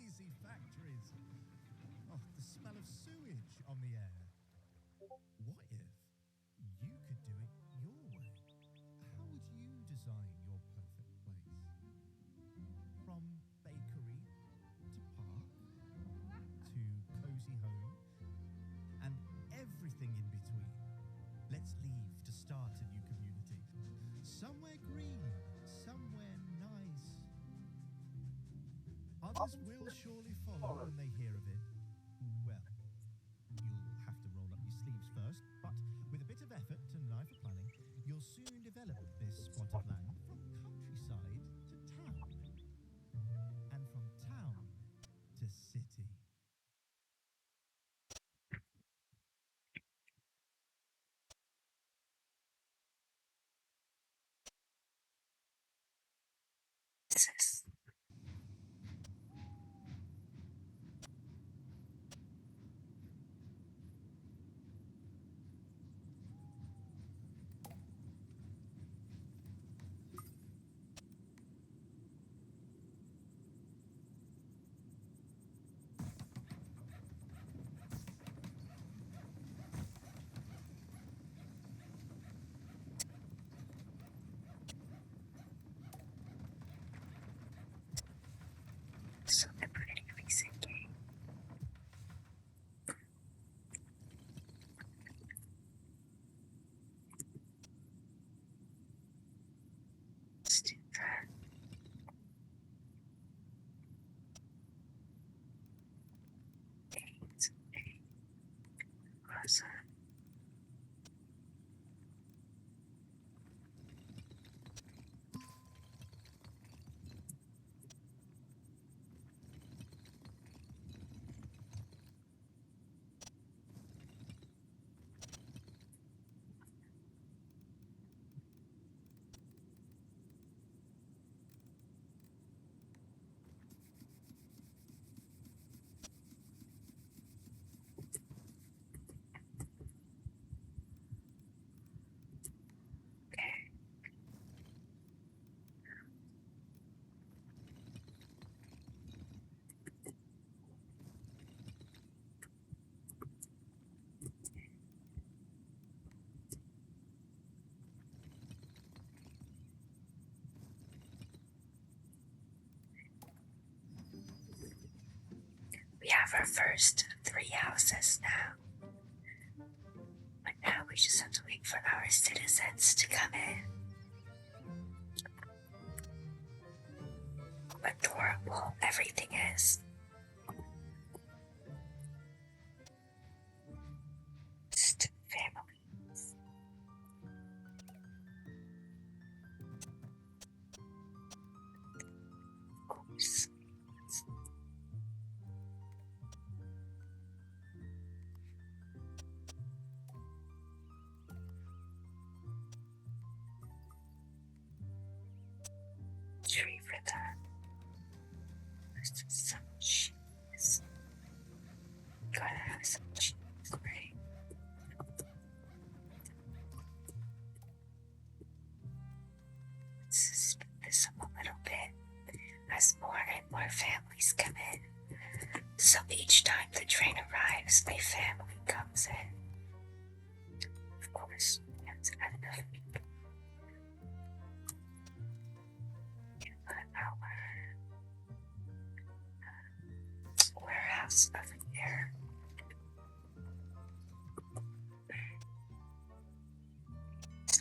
noisy factories. Oh, the smell of sewage on the air. What if you could do it your way? How would you design your perfect place? From bakery to park to cozy home and everything in between. Let's leave to start a new community. Somewhere green, somewhere nice. Others will surely follow when they hear of it. Well, you'll have to roll up your sleeves first, but with a bit of effort and an eye for planning, you'll soon develop this spot of land from countryside to town, and from town to city. This is a pretty recent game. Let's do that. Eight, cross on. Okay. We have our first 3 houses now. But now we just have to wait for our citizens to come in. Adorable everything is. Just families. Oops. Tree for that. There's some cheese. Gotta have some cheese, right? Let's speed this up a little bit as more and more families come in. So each time the train arrives, a family comes in. Of course, we have to add enough people. Put our warehouse over here.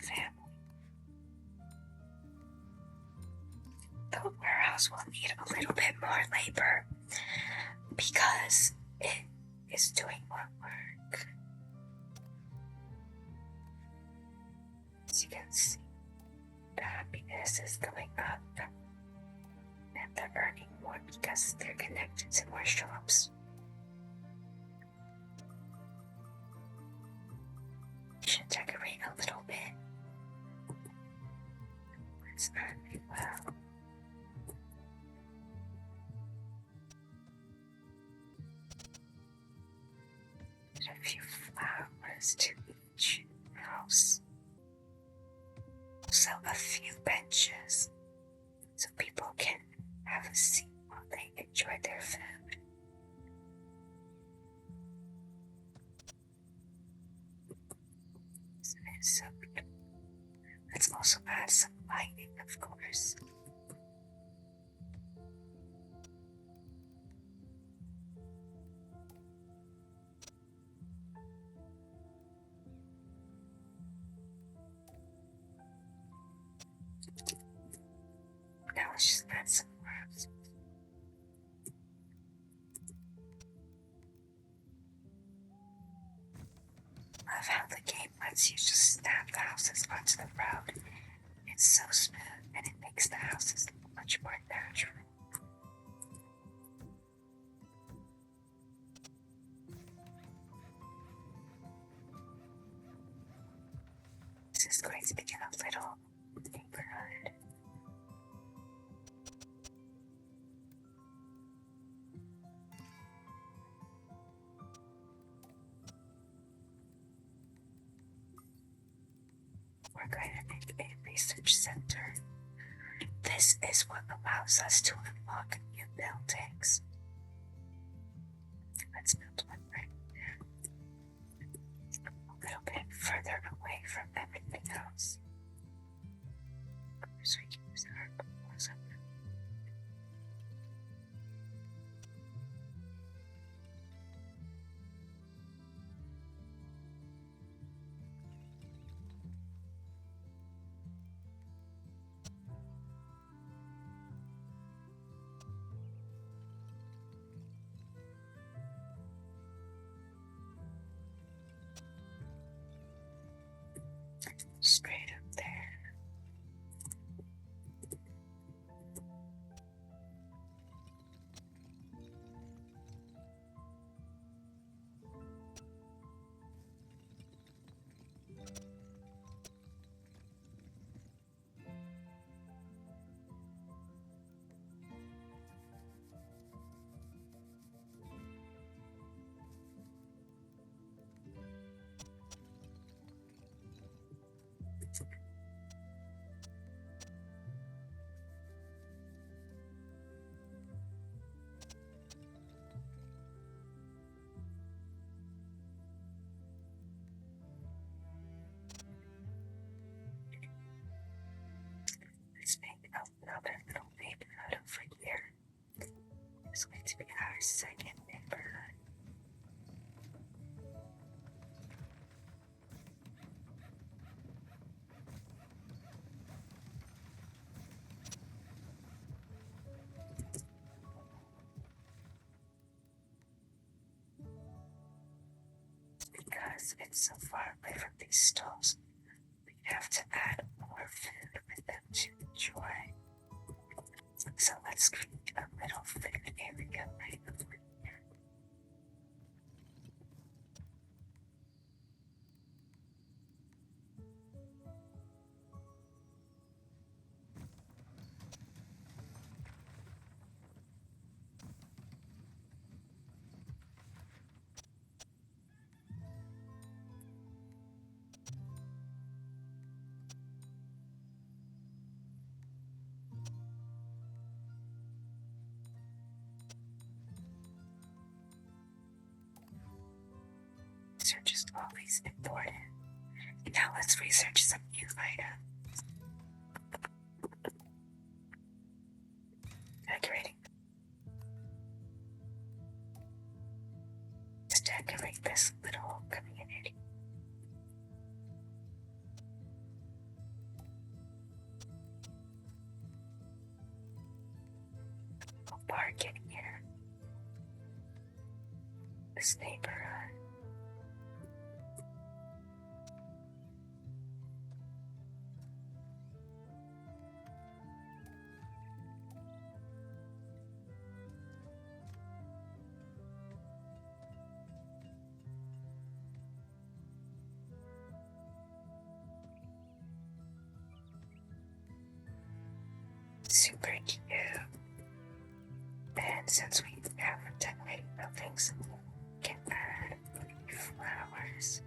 Family. The warehouse will need a little bit more labor because it is doing more work. As you can see, the happiness is going up and they're earning more because they're connected to more shops. Should decorate a little bit. It's earning well. Add a few flowers to each house. Also a few benches so people can have a seat while they enjoy their food. of course. Now let's just add some words. Love how the game lets you just snap the houses onto the road. It's so smooth and it makes the houses look much more natural. This is going to begin a little neighborhood. We're going to make a research center. This is what allows us to unlock new buildings. Let's build one right there. A little bit further away from everything else. So we can use our doors up. Straight up there. Let's make another little neighborhood over here. It's going to be our second neighborhood. Because it's so far away from these stalls, we have to add more food for them to enjoy. So let's create a little food area right over here. Research is always important. Now let's research some new items. Decorating. To decorate this little community. A park in here. This neighborhood. Super cute. And since we have decorated buildings, we can add flowers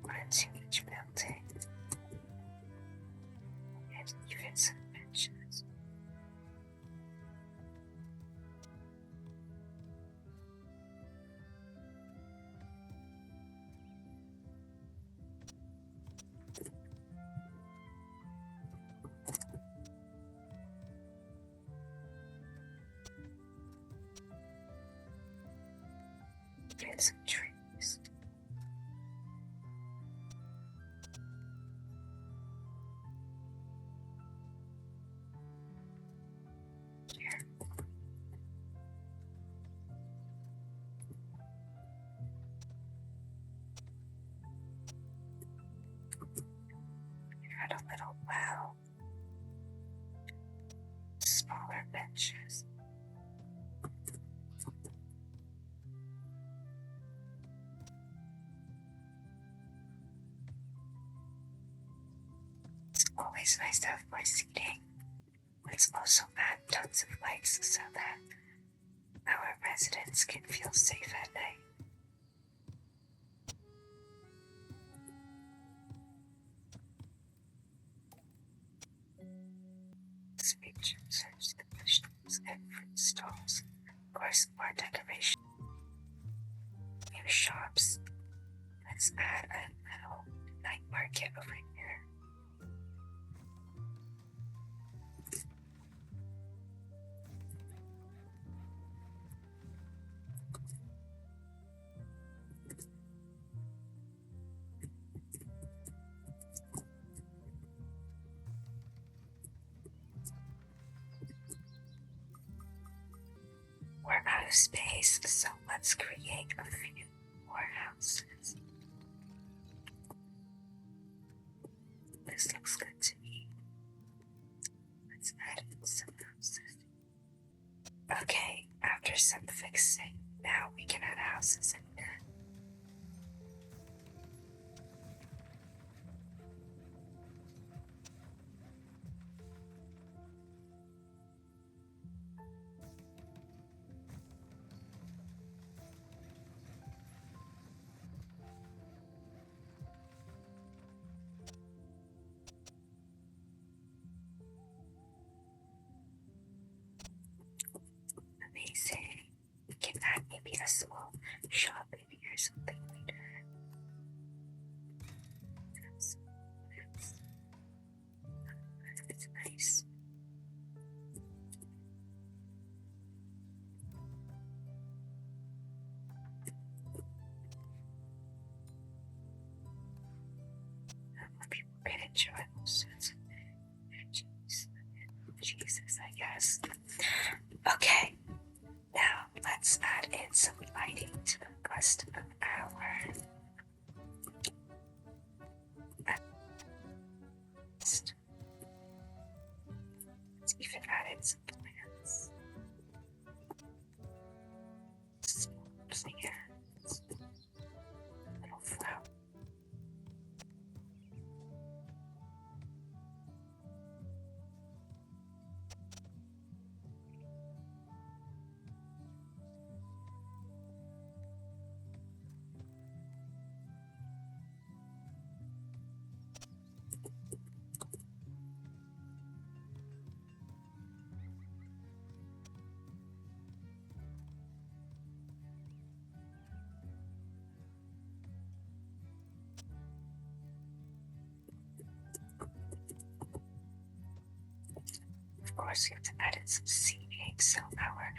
onto each building. And even some benches. added some trees. Here. Had a little well. Smaller benches. It's always nice to have more seating. Let's also add tons of lights so that our residents can feel safe at night. This picture serves the vegetables and fruit stalls. Of course, more decoration. New shops. Let's add a little night market over here. We're out of space, so let's create a few more houses. This looks good to me. Let's add in some houses. Okay, after some fixing, now we can add houses in there. Amazing. We can add maybe a small shop in here or something later. It's nice. People can enjoy those sorts of Jesus, I guess. Okay, now let's add in some lighting to the rest of our list. Let's even add in some plants. Small plants. Little flower. Of course, we have to add in some seating so our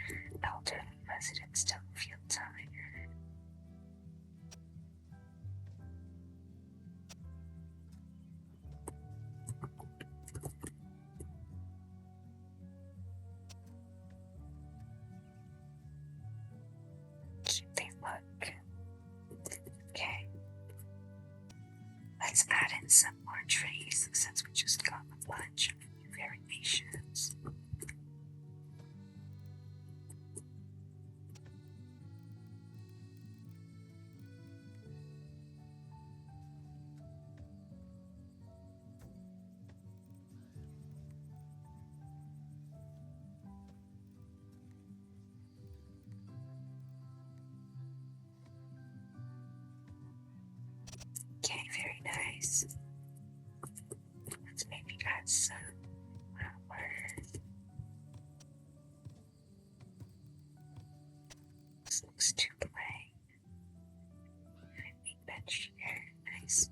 elderly residents don't feel tired. Cute they look. Okay. Let's add in some more trees since we just got a bunch of new variations. Okay, very nice. Let's maybe add some flowers. This looks too plain. Big bench here, nice.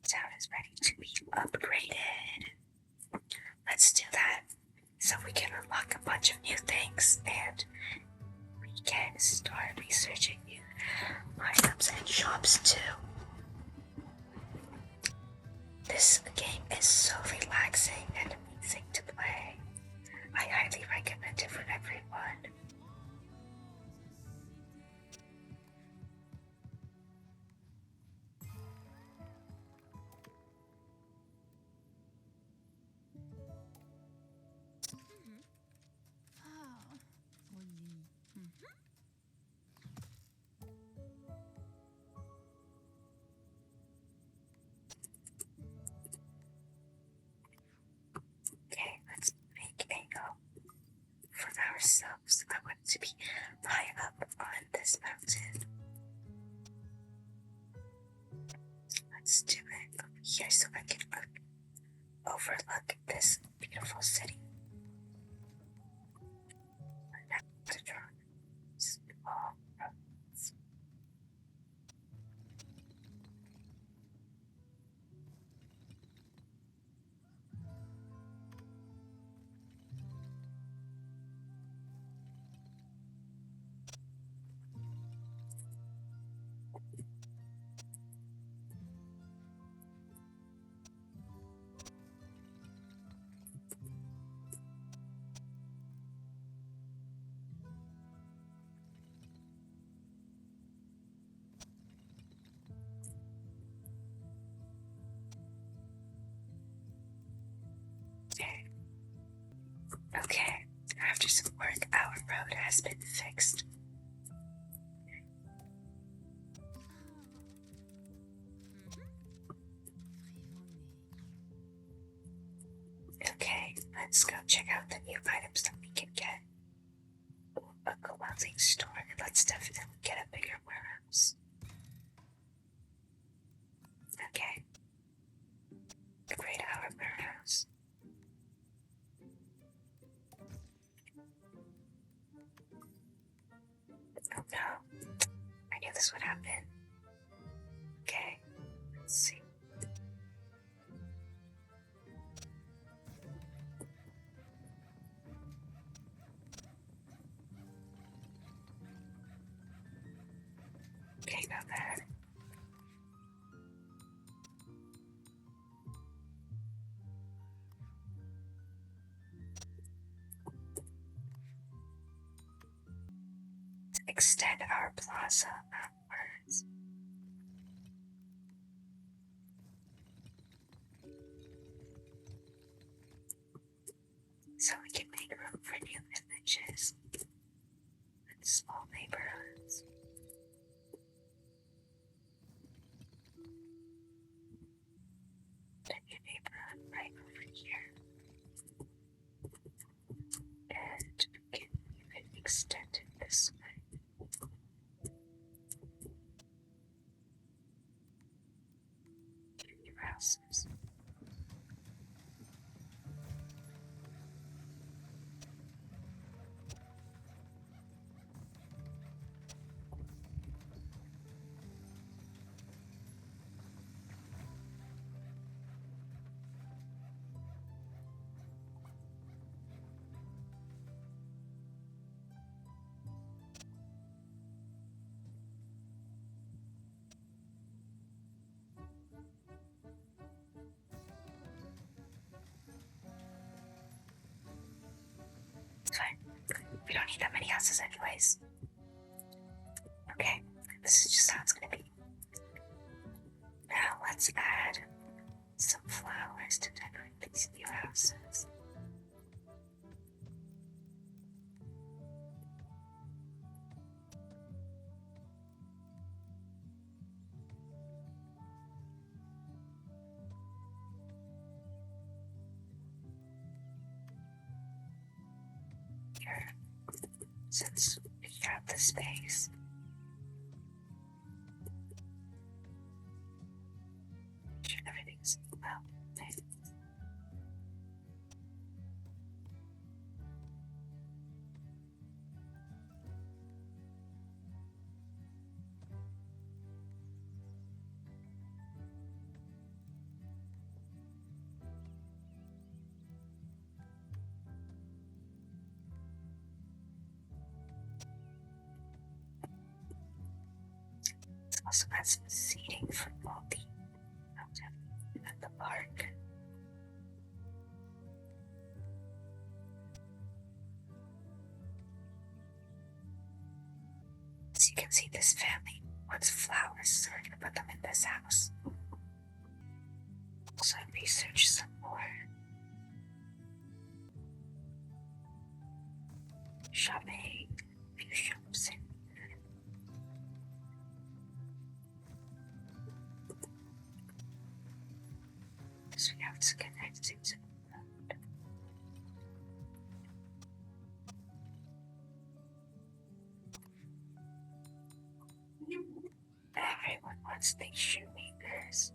Town is ready to be upgraded. Let's do that so we can unlock a bunch of new things and we can start researching new items and shops too. This game is so relaxing and amazing to play. I highly recommend it for everyone. Okay, let's make a go for ourselves. I want to be high up on this mountain. Let's do it over here so I can overlook this beautiful city. And now to draw small roads. Okay, after some work, our road has been fixed. Okay, let's go check out the new items that we can get. Ooh, a clothing store. Let's definitely get a bigger warehouse. Okay. Upgrade our warehouse. Oh no. I knew this would happen. Okay, let's see. Okay, not bad. Extend our plaza outwards. So we can make room for new villages and small neighborhoods. A new neighborhood right over here. And we can even extend it this way. New houses. It's fine. We don't need that many houses anyways. Okay, this is just how it's gonna be. Now let's add some flowers to decorate these new houses. Here, since we have the space. Make sure everything's well lit. also has some seating for all the at the park. As you can see, this family wants flowers, so we're gonna put them in this house. Also, research some more shopping, few shops, and so we have to connect to the road. Everyone wants the shoemakers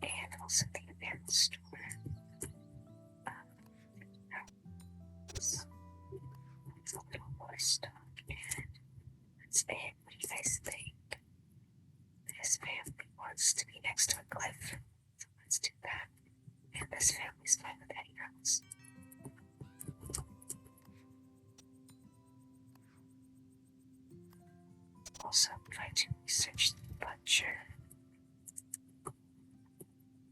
and also the apparel store. It's a little more stock, and that's it. What do you guys think? This family wants to be next to a cliff, so let's do that. And this family's fine with any else. Also, try to research the butcher.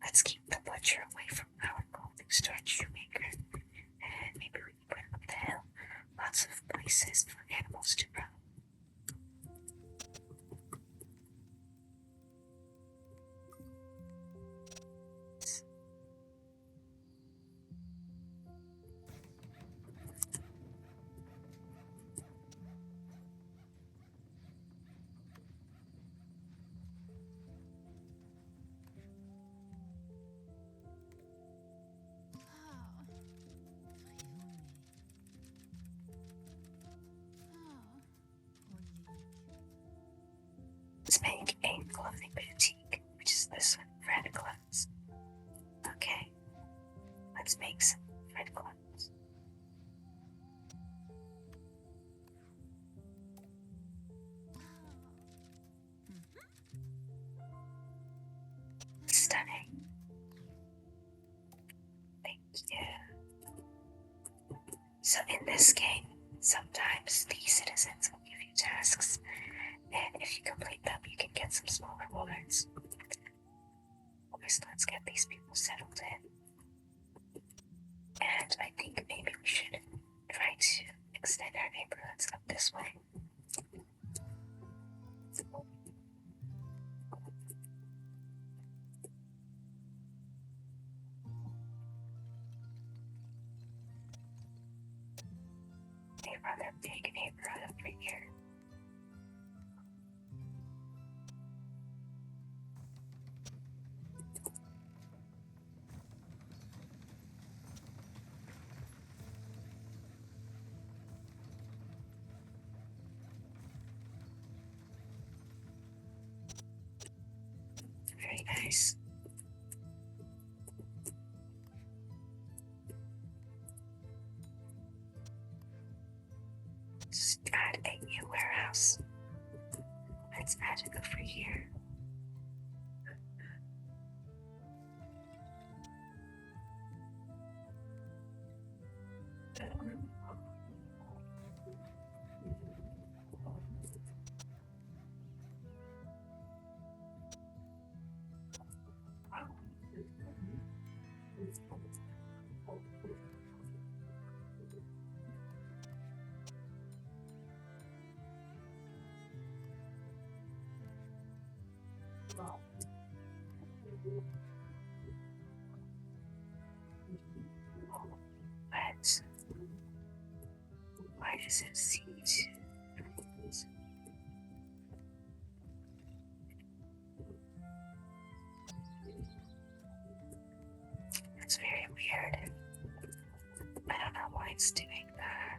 Let's keep the butcher away from our clothing store and shoemaker. And maybe we can put him up the hill. Lots of places for animals to roam. Let's make a clothing boutique, which is this one, Red Clothes. Okay, let's make some red clothes. Stunning. Thank you. So in this game, sometimes the citizens will give you tasks, and if you complete them, you can get some small rewards. First, let's get these people settled in. And I think maybe we should try to extend our neighborhoods up this way. A rather big neighborhood over here. Very nice. Just add a new warehouse. Let's add it over here. But why does it seem to? It's very weird. I don't know why it's doing that.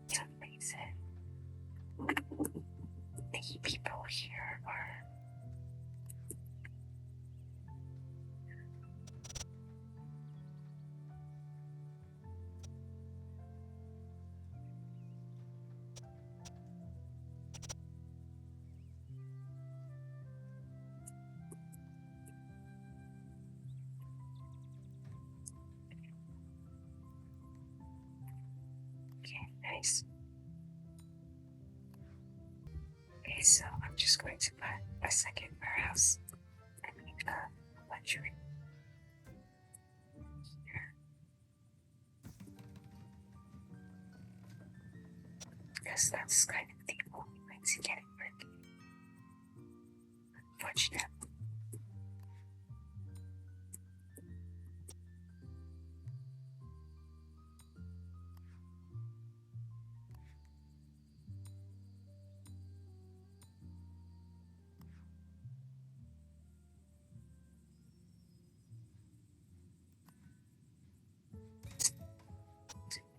Some reason the people here are Okay, nice. Okay, so I'm just going to put a second warehouse and make a luxury here. Because that's kind of the only way to get it working. Unfortunately.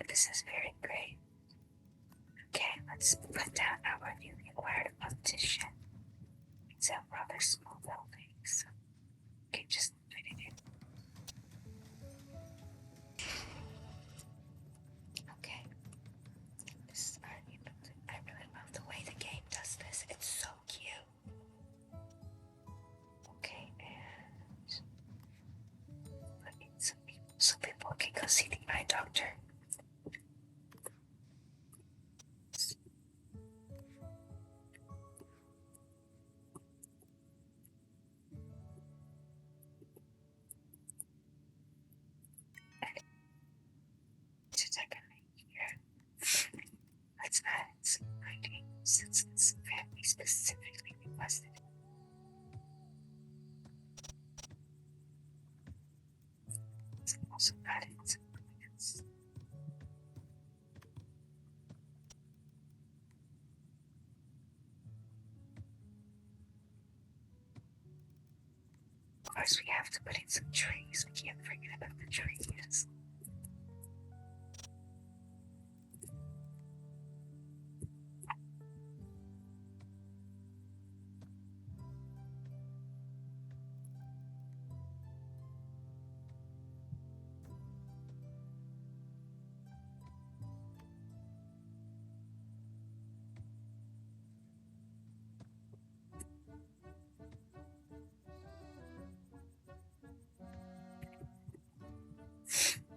This is very great. Okay, let's put down our newly acquired optician. It's a rather small building, so okay, just fit it in. Okay, this is our new building. I really love the way the game does this. It's so cute. Okay, and let me so people can go see the eye doctor. Here. Let's add some writing since this family specifically requested it. Let's also add in some plants. Of course, we have to put in some trees. We can't forget about the trees.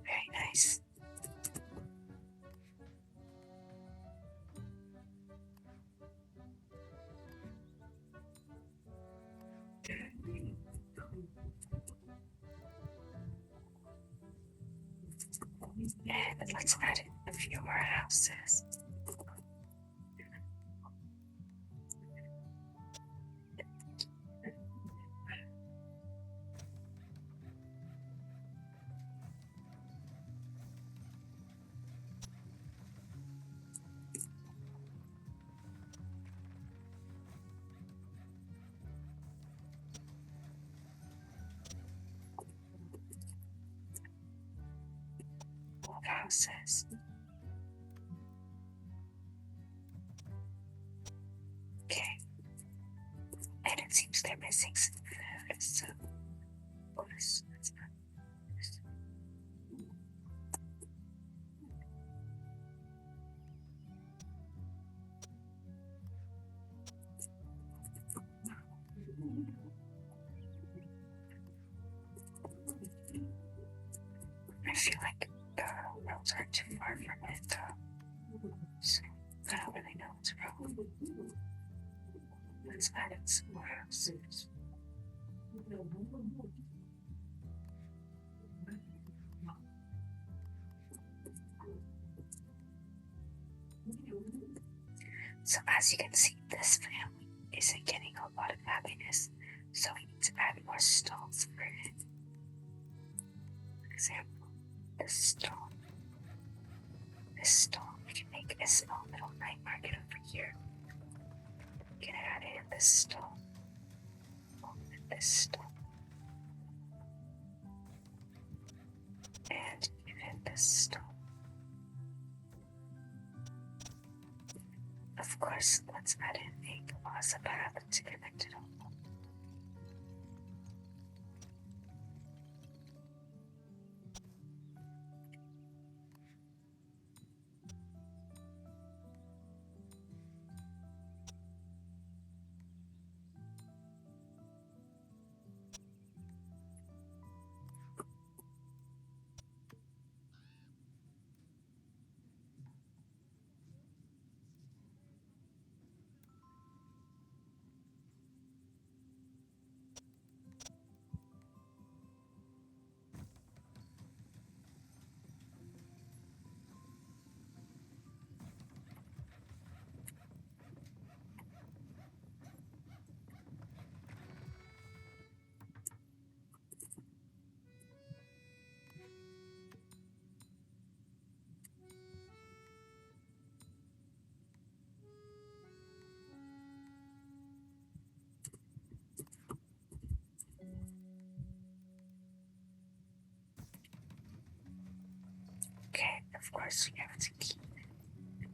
Very nice. And let's add in a few more houses. Houses. Okay. And it seems they're missing some food, so let's not this. I feel like the roads aren't too far from it, though. So I don't really know what's wrong. Let's add in some more houses. So as you can see, this family isn't getting a lot of happiness, so we need to add more stalls for it. For example, this stall. This stall, we can make a small little night market over here. We can add in this stall. And this stall. And even this stall. Of course, let's add in a plaza path to connect it all. course, we have to keep it.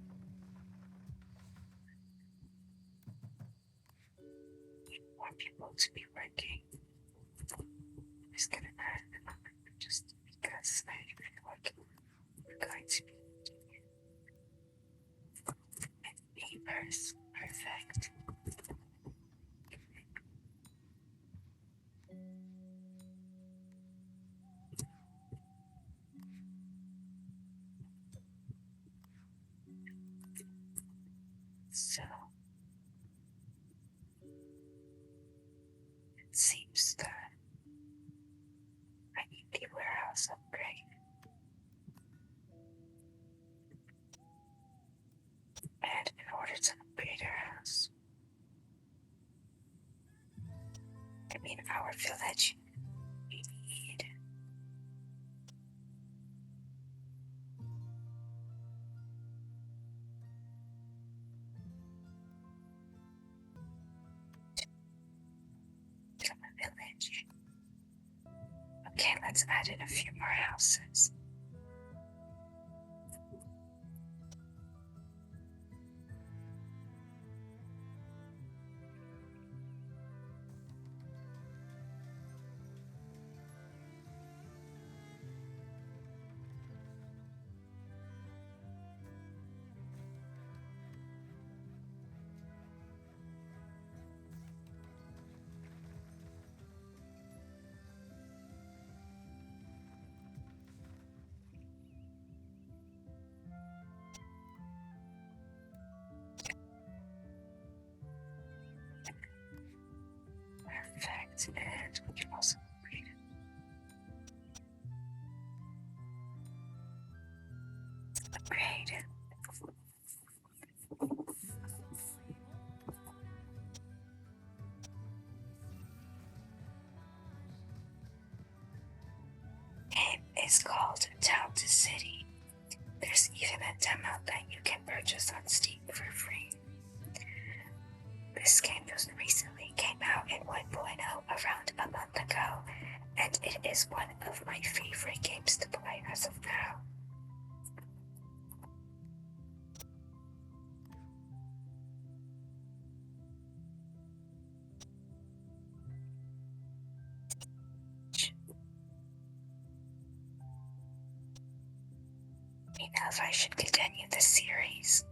We want people to be working. I'm just gonna add the number just because I feel like we're going to be neighbors. Perfect. So it seems that I need the warehouse upgrade. And in order to upgrade our house, our village, we need to a village. Okay, let's add in a few more houses. Perfect, and we can also upgrade it. Upgrade it. Game is called Town to City. There's even a demo that you can purchase on Steam for free. This game just recently came out in 1.0 around a month ago, and it is one of my favorite games to play as of now. I know if I should continue the series.